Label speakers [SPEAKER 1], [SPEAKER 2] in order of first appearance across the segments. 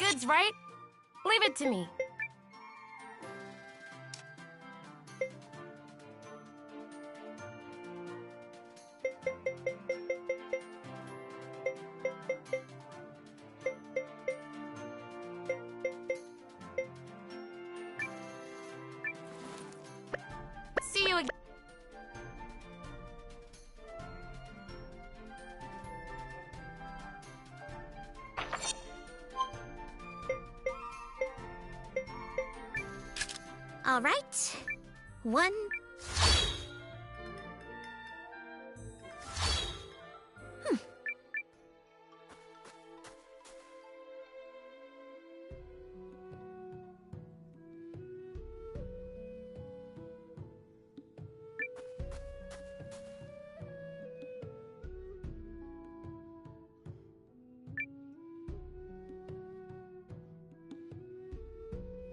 [SPEAKER 1] Goods, right? Leave it to me. See you again.
[SPEAKER 2] All right. One.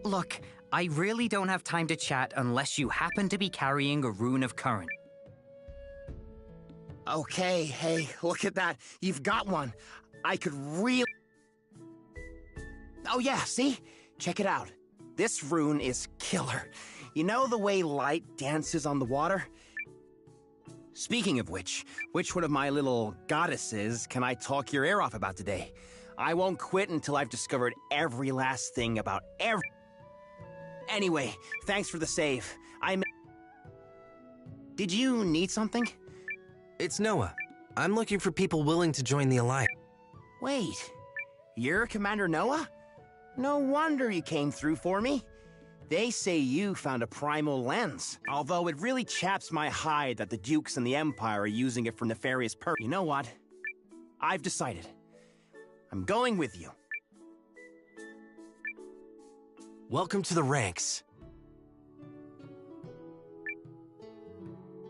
[SPEAKER 3] Look, I really don't have time to chat unless you happen to be carrying a rune of current.
[SPEAKER 4] Okay, hey, look at that. You've got one. I could really... Oh yeah, see? Check it out. This rune is killer. You know the way light dances on the water? Speaking of which one of my little goddesses can I talk your ear off about today? I won't quit until I've discovered every last thing about every... Anyway, thanks for the save. Did you need something?
[SPEAKER 5] It's Noah. I'm looking for people willing to join the Alliance.
[SPEAKER 4] Wait, you're Commander Noah? No wonder you came through for me. They say you found a primal lens, although it really chaps my hide that the Dukes and the Empire are using it for nefarious purposes. You know what? I've decided. I'm going with you.
[SPEAKER 5] Welcome to the ranks.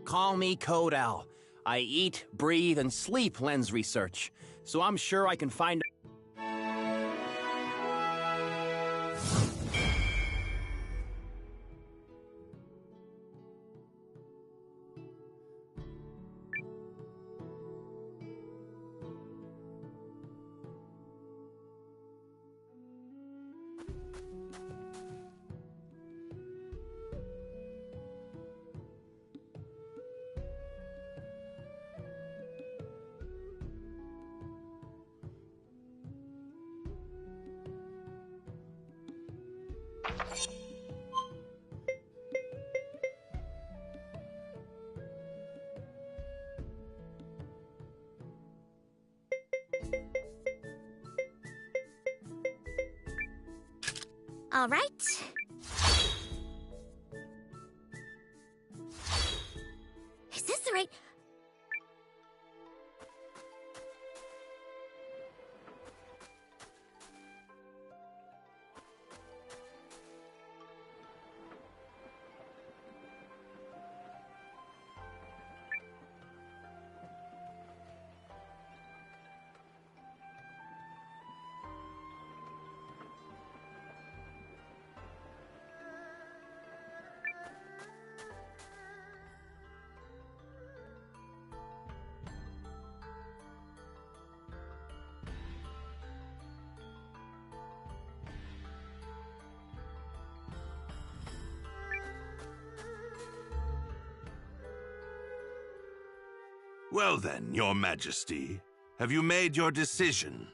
[SPEAKER 4] Call me Code L. I eat, breathe, and sleep lens research, so I'm sure I can find...
[SPEAKER 2] All right. Is this the right...
[SPEAKER 6] Well then, Your Majesty, have you made your decision?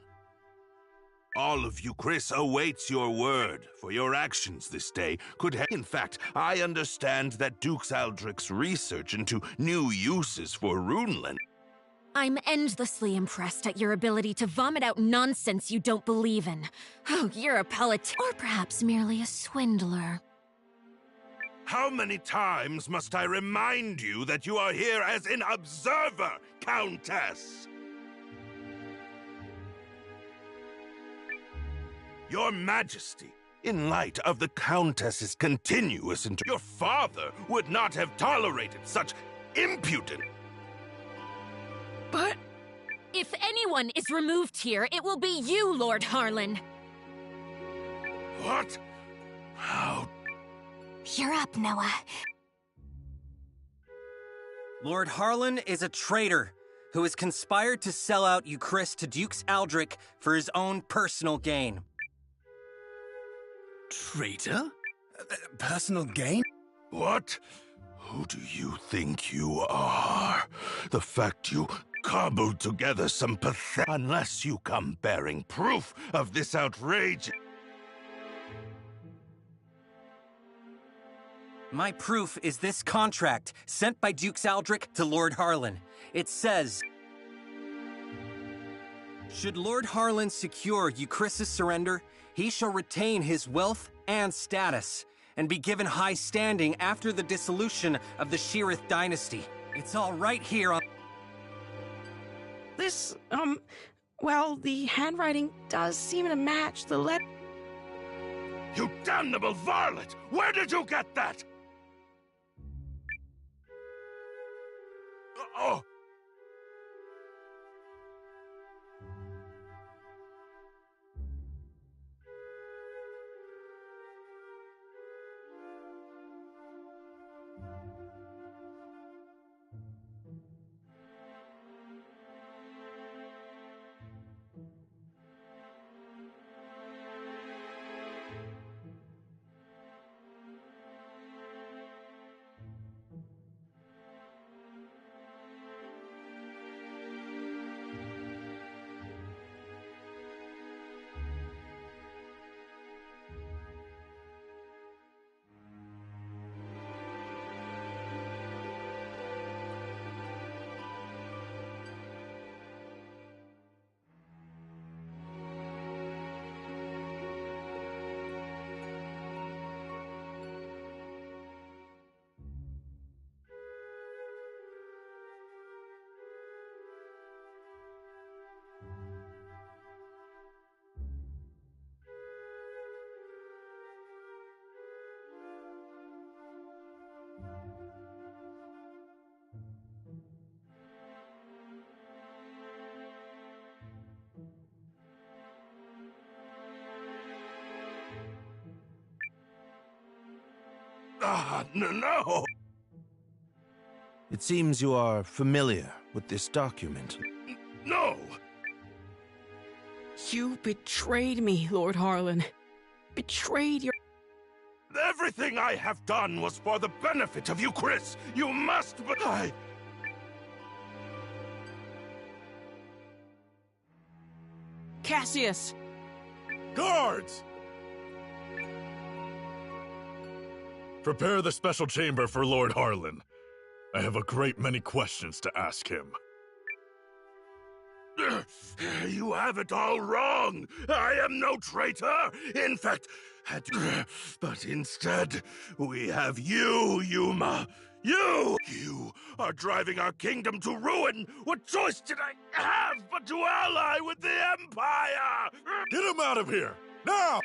[SPEAKER 6] All of you, Chris, awaits your word, for your actions this day could have... In fact, I understand that Duke's Aldrich's research into new uses for Runeland...
[SPEAKER 1] I'm endlessly impressed at your ability to vomit out nonsense you don't believe in. Oh, you're a politician. Or perhaps merely a swindler.
[SPEAKER 6] How many times must I remind you that you are here as an observer, Countess? Your Majesty, in light of the Countess's continuous your father would not have tolerated such impudent...
[SPEAKER 1] But... if anyone is removed here, it will be you, Lord Harlan.
[SPEAKER 6] What? How...
[SPEAKER 2] You're up, Noah.
[SPEAKER 3] Lord Harlan is a traitor who has conspired to sell out Euchris to Duke's Aldrich for his own personal gain.
[SPEAKER 7] Traitor?
[SPEAKER 4] Personal gain?
[SPEAKER 6] What? Who do you think you are? The fact you cobbled together some unless you come bearing proof of this outrage.
[SPEAKER 3] My proof is this contract sent by Dukes Aldrich to Lord Harlan. It says, should Lord Harlan secure Euchris's surrender, he shall retain his wealth and status, and be given high standing after the dissolution of the Sheerith dynasty. It's all right here on...
[SPEAKER 8] This, well, the handwriting does seem to match the letter.
[SPEAKER 6] You damnable varlet! Where did you get that? Oh! No!
[SPEAKER 5] It seems you are familiar with this document.
[SPEAKER 6] No!
[SPEAKER 8] You betrayed me, Lord Harlan. Betrayed your...
[SPEAKER 6] Everything I have done was for the benefit of you, Chris! You must...
[SPEAKER 8] Cassius!
[SPEAKER 7] Guards! Prepare the special chamber for Lord Harlan. I have a great many questions to ask him.
[SPEAKER 6] You have it all wrong! I am no traitor! In fact, but instead, we have you, Yuma! You! You are driving our kingdom to ruin! What choice did I have but to ally with the Empire?
[SPEAKER 7] Get him out of here! Now!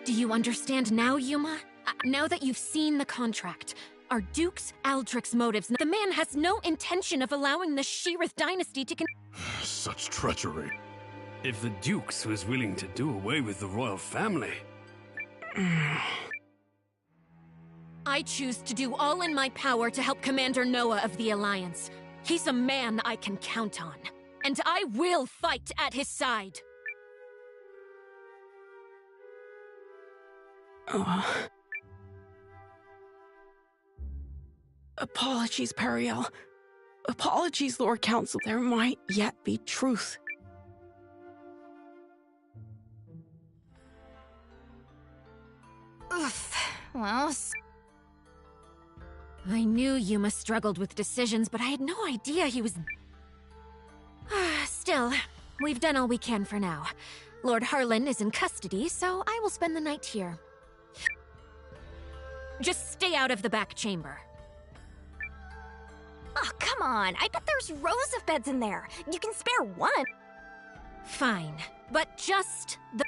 [SPEAKER 1] Do you understand now, Yuma? Now that you've seen the contract, are Dukes Aldrich's motives? The man has no intention of allowing the Sheerith dynasty to
[SPEAKER 7] Such treachery.
[SPEAKER 9] If the Dukes was willing to do away with the royal family...
[SPEAKER 1] I choose to do all in my power to help Commander Noah of the Alliance. He's a man I can count on, and I will fight at his side.
[SPEAKER 8] Apologies, Periel. Apologies, Lord Council. There might yet be truth.
[SPEAKER 2] Oof. Well...
[SPEAKER 1] I knew Yuma struggled with decisions, but I had no idea he was... Still, we've done all we can for now. Lord Harlan is in custody, so I will spend the night here. Just stay out of the back chamber.
[SPEAKER 2] Oh, come on. I bet there's rows of beds in there. You can spare one.
[SPEAKER 1] Fine, but just the...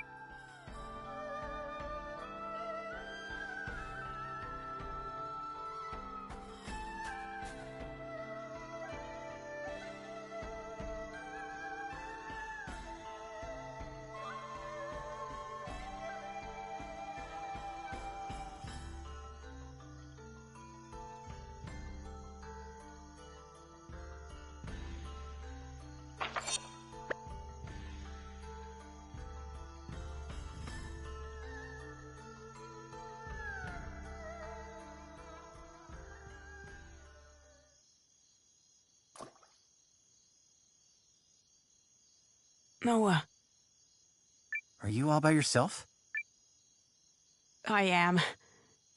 [SPEAKER 8] Noah.
[SPEAKER 3] Are you all by yourself?
[SPEAKER 8] I am.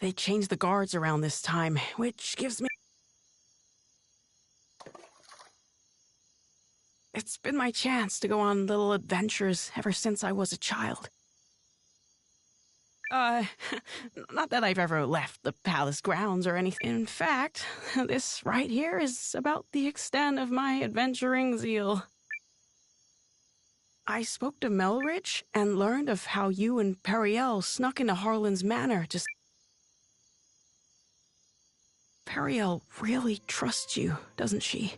[SPEAKER 8] They changed the guards around this time, which gives me... It's been my chance to go on little adventures ever since I was a child. Not that I've ever left the palace grounds or anything. In fact, this right here is about the extent of my adventuring zeal. I spoke to Melrich and learned of how you and Periel snuck into Harlan's manor just... Periel really trusts you, doesn't she?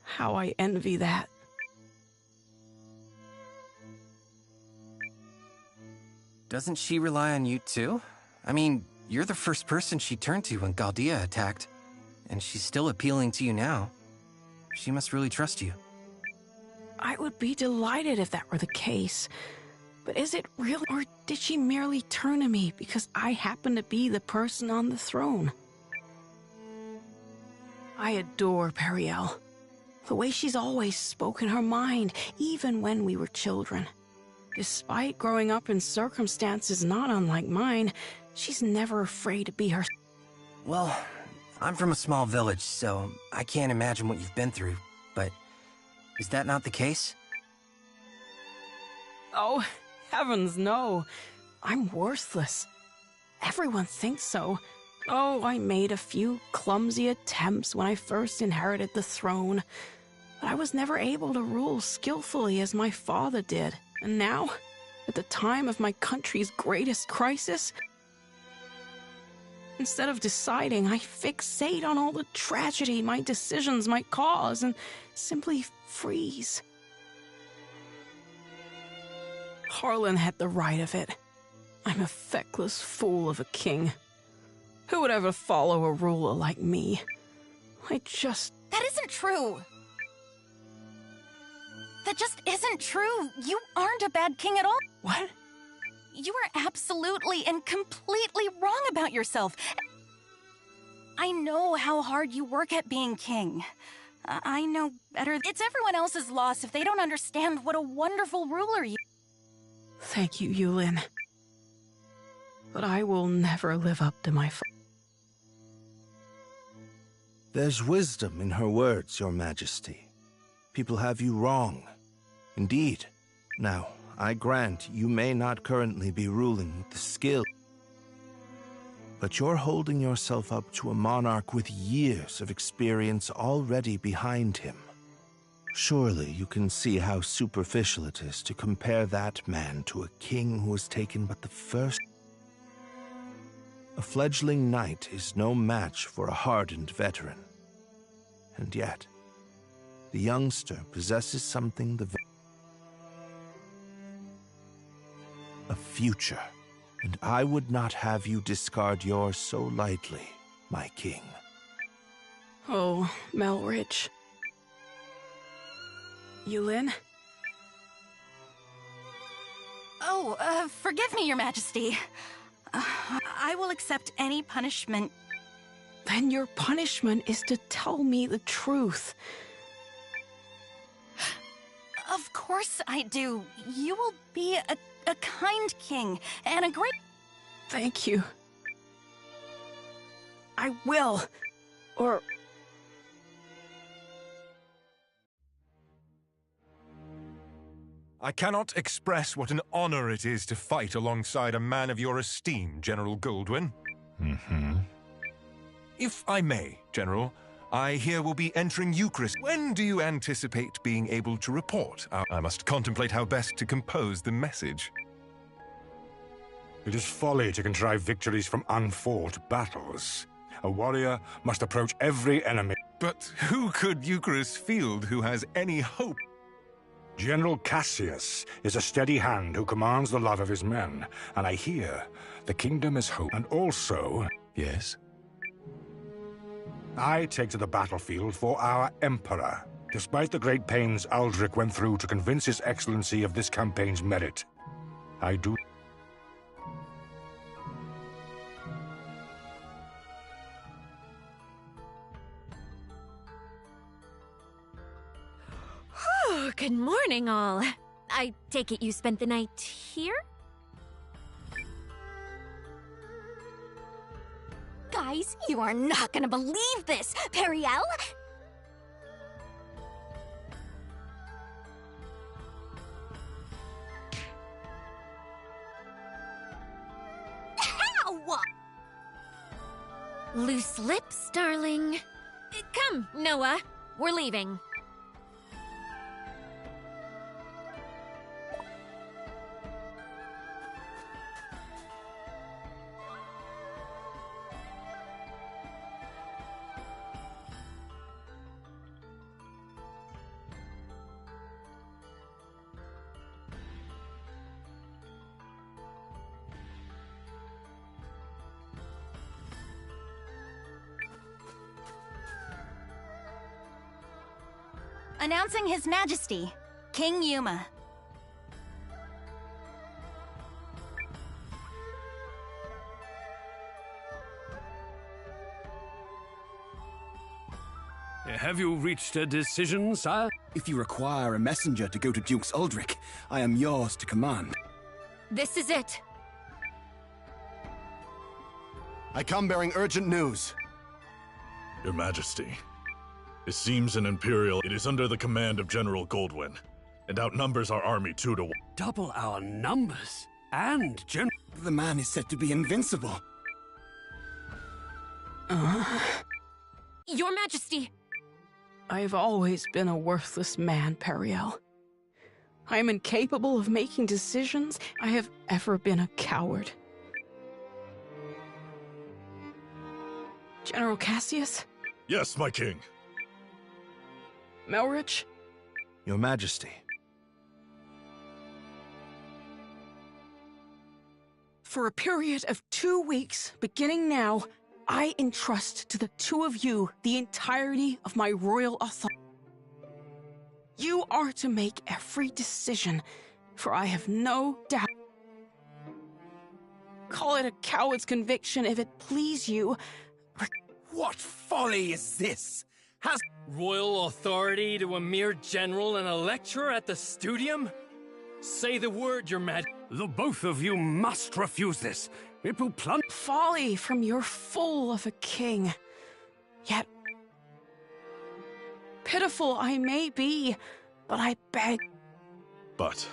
[SPEAKER 8] How I envy that.
[SPEAKER 3] Doesn't she rely on you too? I mean, you're the first person she turned to when Galdea attacked, and she's still appealing to you now. She must really trust you.
[SPEAKER 8] I would be delighted if that were the case. But is it really, or did she merely turn to me because I happen to be the person on the throne? I adore Periel. The way she's always spoken her mind, even when we were children. Despite growing up in circumstances not unlike mine, she's never afraid to be her...
[SPEAKER 3] Well, I'm from a small village, so I can't imagine what you've been through, but is that not the case?
[SPEAKER 8] Oh, heavens no. I'm worthless. Everyone thinks so. Oh, I made a few clumsy attempts when I first inherited the throne, but I was never able to rule skillfully as my father did. And now, at the time of my country's greatest crisis, instead of deciding, I fixate on all the tragedy my decisions might cause and simply freeze. Harlan had the right of it. I'm a feckless fool of a king. Who would ever follow a ruler like me? I just...
[SPEAKER 2] That isn't true. That just isn't true. You aren't a bad king at all.
[SPEAKER 8] What?
[SPEAKER 2] You are absolutely and completely wrong about yourself. I know how hard you work at being king. I know better. It's everyone else's loss if they don't understand what a wonderful ruler you...
[SPEAKER 8] Thank you, Yulin. But I will never live up to my...
[SPEAKER 5] There's wisdom in her words, Your Majesty. People have you wrong. Indeed. Now, I grant you may not currently be ruling with the skill, but you're holding yourself up to a monarch with years of experience already behind him. Surely you can see how superficial it is to compare that man to a king who has taken but the first... A fledgling knight is no match for a hardened veteran. And yet, the youngster possesses something a future, and I would not have you discard yours so lightly, my king.
[SPEAKER 8] Oh, Melrich. Yulin?
[SPEAKER 2] Oh, forgive me, Your Majesty. I will accept any punishment.
[SPEAKER 8] Then your punishment is to tell me the truth.
[SPEAKER 2] Of course I do. You will be a kind king and a great...
[SPEAKER 8] Thank you. I will. Or...
[SPEAKER 10] I cannot express what an honor it is to fight alongside a man of your esteem, General Goldwyn. If I may, General, I here will be entering Eucharist. When do you anticipate being able to report? I must contemplate how best to compose the message.
[SPEAKER 7] It is folly to contrive victories from unfought battles. A warrior must approach every enemy.
[SPEAKER 10] But who could Eucharist field who has any hope?
[SPEAKER 7] General Cassius is a steady hand who commands the love of his men, and I hear the kingdom is hope. And also...
[SPEAKER 10] Yes?
[SPEAKER 7] I take to the battlefield for our Emperor, despite the great pains Aldrich went through to convince His Excellency of this campaign's merit. I do...
[SPEAKER 1] Good morning, all. I take it you spent the night here?
[SPEAKER 11] Guys, you are not gonna believe this! Periel? How?
[SPEAKER 1] Loose lips, darling. Come, Noah. We're leaving.
[SPEAKER 2] Announcing His Majesty, King Yuma.
[SPEAKER 9] Have you reached a decision, sire?
[SPEAKER 12] If you require a messenger to go to Duke's Uldric, I am yours to command.
[SPEAKER 1] This is it.
[SPEAKER 12] I come bearing urgent news.
[SPEAKER 13] Your Majesty, it seems an Imperial. It is under the command of General Goldwyn, and outnumbers our army 2 to 1.
[SPEAKER 9] Double our numbers, and
[SPEAKER 12] The man is said to be invincible.
[SPEAKER 1] Your Majesty!
[SPEAKER 8] I've always been a worthless man, Periel. I am incapable of making decisions. I have ever been a coward. General Cassius?
[SPEAKER 13] Yes, my king.
[SPEAKER 8] Melrich?
[SPEAKER 5] Your Majesty.
[SPEAKER 8] For a period of 2 weeks, beginning now, I entrust to the 2 of you the entirety of my royal authority. You are to make every decision, for I have no doubt. Call it a coward's conviction if it please you.
[SPEAKER 4] What folly is this? Has
[SPEAKER 14] royal authority to a mere general and a lecturer at the studium? Say the word, Your Majesty.
[SPEAKER 9] The both of you must refuse this. It will plunge.
[SPEAKER 8] Folly from your fool of a king. Yet, pitiful I may be, but I beg.
[SPEAKER 13] But...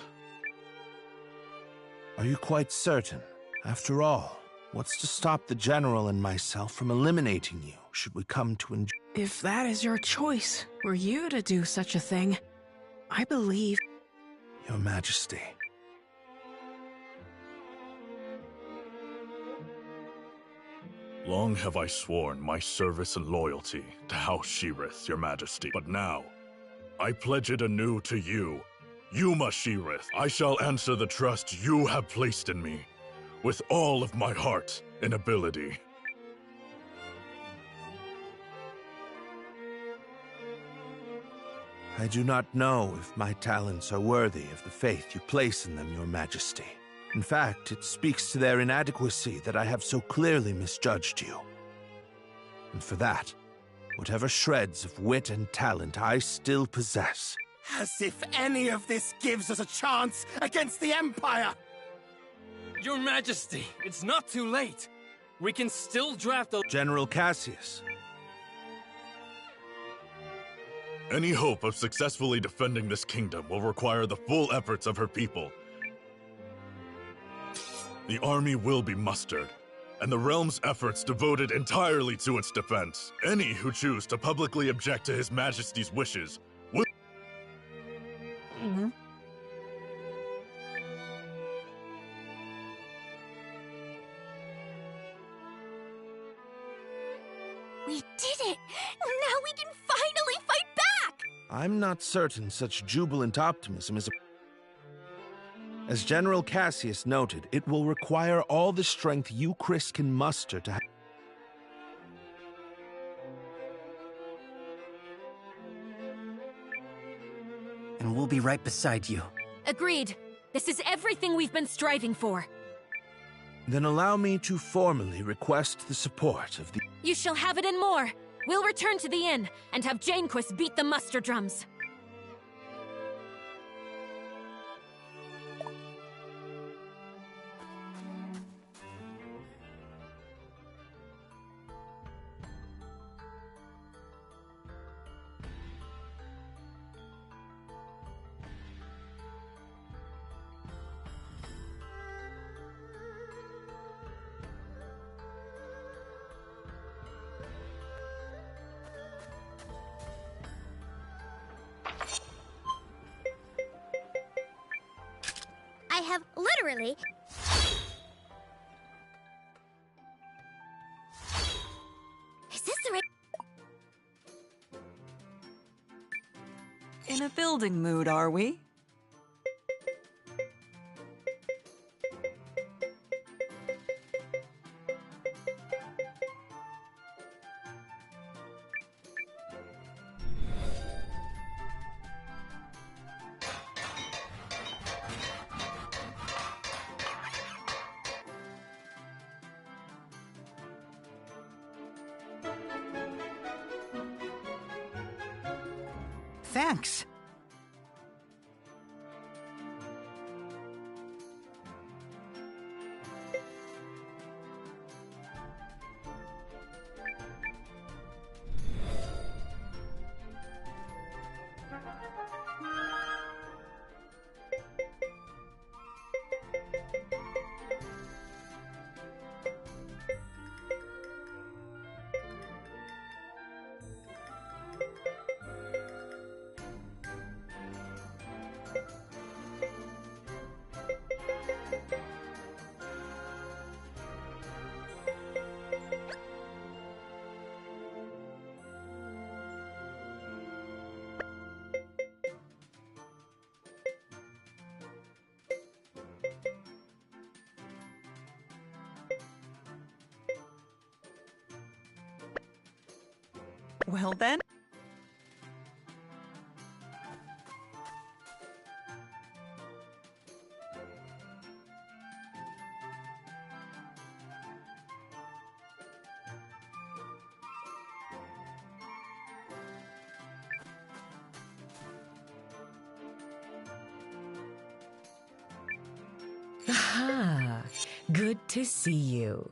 [SPEAKER 5] Are you quite certain? After all, what's to stop the General and myself from eliminating you, should we come to enjoy?
[SPEAKER 8] If that is your choice, were you to do such a thing, I believe...
[SPEAKER 5] Your Majesty.
[SPEAKER 13] Long have I sworn my service and loyalty to House Sheerith, Your Majesty. But now, I pledge it anew to you, Yuma Sheerith. I shall answer the trust you have placed in me, with all of my heart and ability.
[SPEAKER 5] I do not know if my talents are worthy of the faith you place in them, Your Majesty. In fact, it speaks to their inadequacy that I have so clearly misjudged you. And for that, whatever shreds of wit and talent I still possess.
[SPEAKER 4] As if any of this gives us a chance against the Empire!
[SPEAKER 14] Your Majesty, it's not too late. We can still draft a...
[SPEAKER 5] General Cassius.
[SPEAKER 13] Any hope of successfully defending this kingdom will require the full efforts of her people. The army will be mustered, and the realm's efforts devoted entirely to its defense. Any who choose to publicly object to His Majesty's wishes will...
[SPEAKER 11] We did it! Now we can finally fight back!
[SPEAKER 5] I'm not certain such jubilant optimism is a... As General Cassius noted, it will require all the strength you, Chris, can muster to
[SPEAKER 3] And we'll be right beside you.
[SPEAKER 1] Agreed. This is everything we've been striving for.
[SPEAKER 5] Then allow me to formally request the support of the...
[SPEAKER 1] You shall have it and more. We'll return to the inn and have Janequist beat the muster drums.
[SPEAKER 11] Literally. Is this the right...
[SPEAKER 15] In a building mood, are we?
[SPEAKER 16] Thanks.
[SPEAKER 15] Well then.
[SPEAKER 17] Aha! Good to see you.